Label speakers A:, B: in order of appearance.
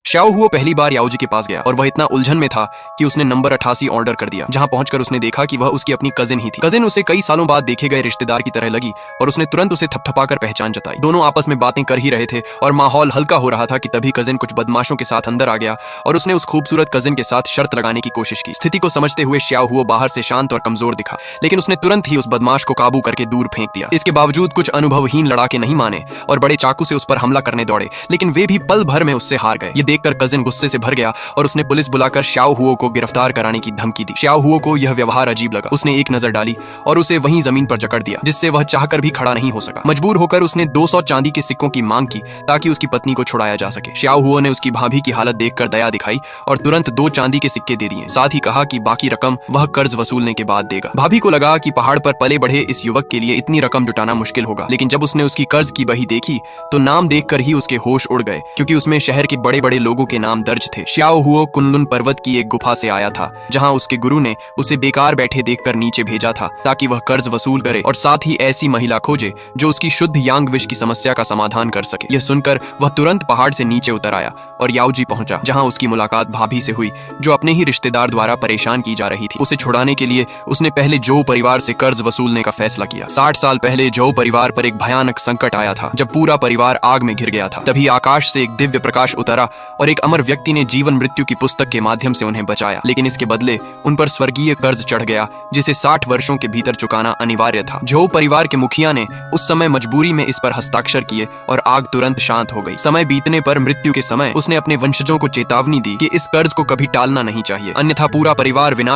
A: श्याओ हुओ पहली बार याओजी के पास गया और वह इतना उलझन में था कि उसने नंबर 88 ऑर्डर कर दिया। जहां पहुंचकर उसने देखा कि वह उसकी अपनी कजिन ही थी। कजिन उसे कई सालों बाद देखे गए रिश्तेदार की तरह लगी और उसने तुरंत उसे थपथपाकर पहचान जताई। दोनों आपस में बातें कर ही रहे थे और माहौल हल्का हो रहा था कि तभी कजिन कुछ बदमाशों के साथ अंदर आ गया और उसने उस खूबसूरत कजिन के साथ शर्त लगाने की कोशिश की। स्थिति को समझते हुए श्याओ हुओ बाहर से शांत और कमजोर दिखा, लेकिन उसने तुरंत ही उस बदमाश को काबू करके दूर फेंक दिया। इसके बावजूद कुछ अनुभवहीन लड़ाके नहीं माने और बड़े चाकू से उस पर हमला करने दौड़े, लेकिन वे भी पल भर में उससे हार गए। ये देखकर कजिन गुस्से से भर गया और उसने पुलिस बुलाकर श्याओ हुओ को गिरफ्तार कराने की धमकी दी। श्याओ हुओ को यह व्यवहार अजीब लगा। उसने एक नजर डाली और उसे वहीं जमीन पर जकड़ दिया, जिससे वह चाहकर भी खड़ा नहीं हो सका। मजबूर होकर उसने 200 चांदी के सिक्कों की मांग की ताकि उसकी पत्नी को छुड़ाया जा सके। श्याओ हुओ ने उसकी भाभी की हालत देखकर दया दिखाई और तुरंत 2 चांदी के सिक्के दे दिए। साथ ही कहा कि बाकी रकम वह कर्ज वसूलने के बाद देगा। भाभी को लगा कि पहाड़ पर पले बढ़े इस युवक के लिए इतनी रकम जुटाना मुश्किल होगा, लेकिन जब उसने उसकी कर्ज की बही देखी तो नाम देखकर ही उसके होश उड़ गए, क्योंकि उसमें शहर के बड़े बड़े लोगों के नाम दर्ज थे। श्याओ हुओ कुनलुन पर्वत की एक गुफा से आया था, जहां उसके गुरु ने उसे बेकार बैठे देखकर नीचे भेजा था ताकि वह कर्ज वसूल करे और साथ ही ऐसी महिला खोजे जो उसकी शुद्ध यांग विष की समस्या का समाधान कर सके। यह सुनकर वह तुरंत पहाड़ से नीचे उतर आया और याओजी पहुंचा, जहां उसकी मुलाकात भाभी से हुई, जो अपने ही रिश्तेदार द्वारा परेशान की जा रही थी। उसे छुड़ाने के लिए उसने पहले जो परिवार से कर्ज वसूलने का फैसला किया। 60 साल पहले जो परिवार पर एक भयानक संकट आया था, जब पूरा परिवार आग में घिर गया था। तभी आकाश से एक दिव्य प्रकाश उतरा और एक अमर व्यक्ति ने जीवन मृत्यु की पुस्तक के माध्यम से उन्हें बचाया, लेकिन इसके बदले उन पर स्वर्गीय कर्ज चढ़ गया, जिसे 60 वर्षों के भीतर चुकाना अनिवार्य था। जो परिवार के मुखिया ने उस समय मजबूरी में इस पर हस्ताक्षर किए और आग तुरंत शांत हो गई। समय बीतने पर मृत्यु के समय उसने अपने वंशजों को चेतावनी दी कि इस कर्ज को कभी टालना नहीं चाहिए, अन्यथा पूरा परिवार विनाश